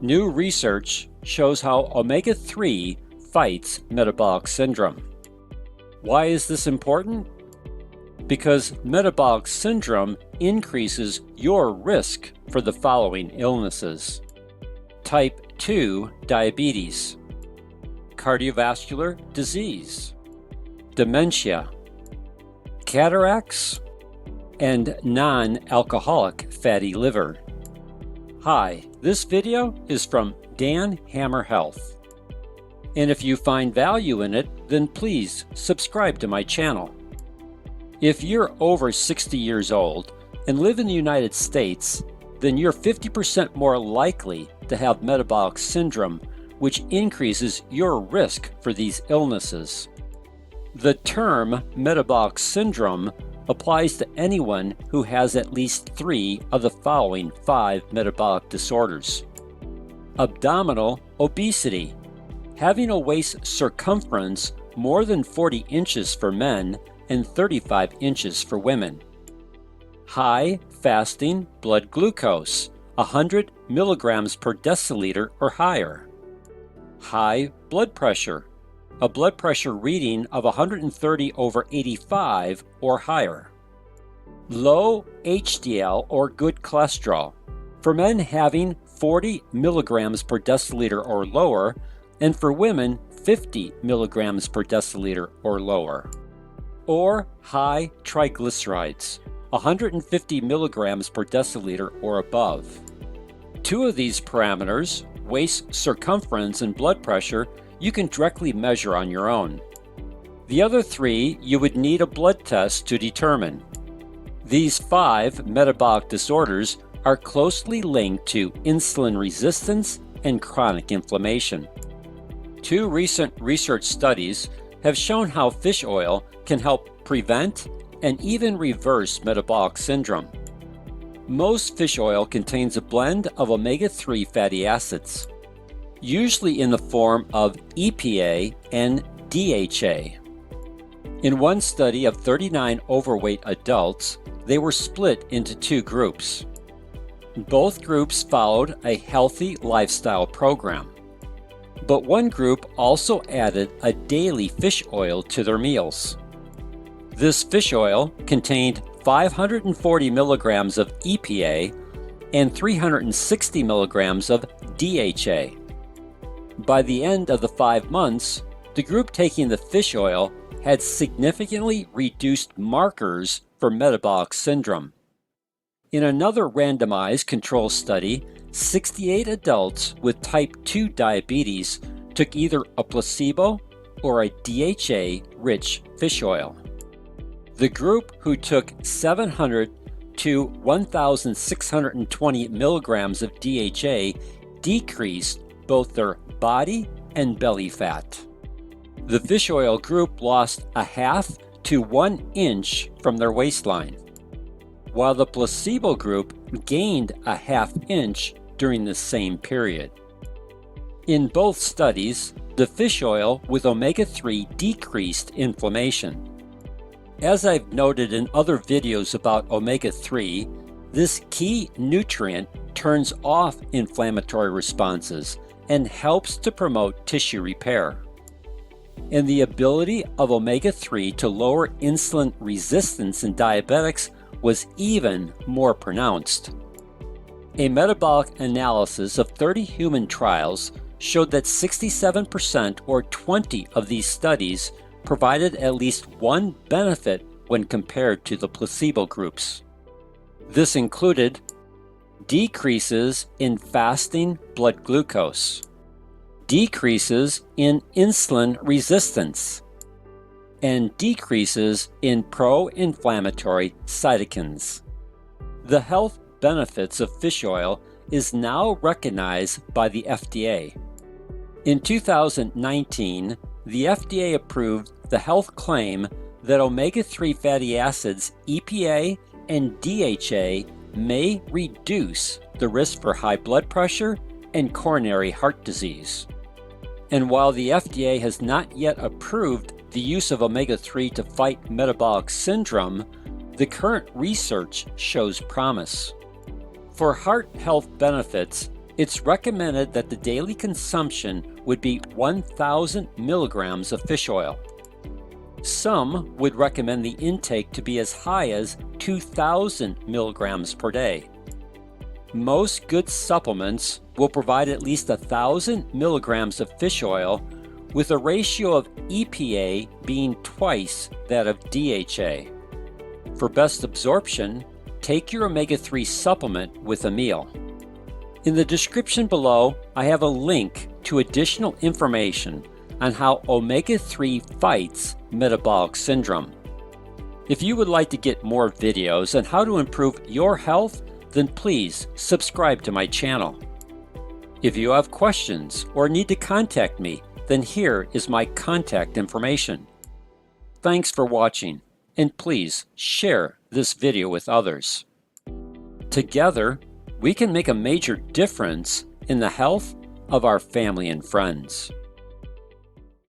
New research shows how omega-3 fights metabolic syndrome. Why is this important? Because metabolic syndrome increases your risk for the following illnesses: type 2 diabetes, cardiovascular disease, dementia, cataracts, and non-alcoholic fatty liver. Hi, this video is from Dan Hammer Health. And if you find value in it, then please subscribe to my channel. If you're over 60 years old and live in the United States, then you're 50% more likely to have metabolic syndrome, which increases your risk for these illnesses. The term metabolic syndrome applies to anyone who has at least 3 of the following 5 metabolic disorders: abdominal obesity, having a waist circumference more than 40 inches for men and 35 inches for women; high fasting blood glucose, 100 milligrams per deciliter or higher; high blood pressure, a blood pressure reading of 130/85 or higher; low HDL or good cholesterol, for men having 40 milligrams per deciliter or lower, and for women 50 milligrams per deciliter or lower; or high triglycerides, 150 milligrams per deciliter or above. 2 of these parameters, waist circumference and blood pressure, you can directly measure on your own. The other 3 you would need a blood test to determine. These 5 metabolic disorders are closely linked to insulin resistance and chronic inflammation. 2 recent research studies have shown how fish oil can help prevent and even reverse metabolic syndrome. Most fish oil contains a blend of omega-3 fatty acids, usually in the form of EPA and DHA. In one study of 39 overweight adults, they were split into 2 groups. Both groups followed a healthy lifestyle program, but one group also added a daily fish oil to their meals. This fish oil contained 540 milligrams of EPA and 360 milligrams of DHA. By the end of the 5 months, the group taking the fish oil had significantly reduced markers for metabolic syndrome. In another randomized control study, 68 adults with type 2 diabetes took either a placebo or a DHA-rich fish oil. The group who took 700 to 1,620 milligrams of DHA decreased both their body and belly fat. The fish oil group lost a half to 1 inch from their waistline, while the placebo group gained a half inch during the same period. In both studies, the fish oil with omega-3 decreased inflammation. As I've noted in other videos about omega-3, this key nutrient turns off inflammatory responses and helps to promote tissue repair. And the ability of omega-3 to lower insulin resistance in diabetics was even more pronounced. A metabolic analysis of 30 human trials showed that 67% or 20 of these studies provided at least one benefit when compared to the placebo groups. This included decreases in fasting blood glucose, decreases in insulin resistance, and decreases in pro-inflammatory cytokines. The health benefits of fish oil is now recognized by the FDA. In 2019, the FDA approved the health claim that omega-3 fatty acids, EPA and DHA, may reduce the risk for high blood pressure and coronary heart disease. And while the FDA has not yet approved the use of omega-3 to fight metabolic syndrome, the current research shows promise. For heart health benefits, It's recommended that the daily consumption would be 1,000 milligrams of fish oil. Some would recommend the intake to be as high as 2,000 milligrams per day. Most good supplements will provide at least 1,000 milligrams of fish oil, with a ratio of EPA being twice that of DHA. For best absorption, take your omega-3 supplement with a meal. In the description below, I have a link to additional information on how omega-3 fights metabolic syndrome. If you would like to get more videos on how to improve your health, then please subscribe to my channel. If you have questions or need to contact me, then here is my contact information. Thanks for watching, and please share this video with others. Together, we can make a major difference in the health of our family and friends.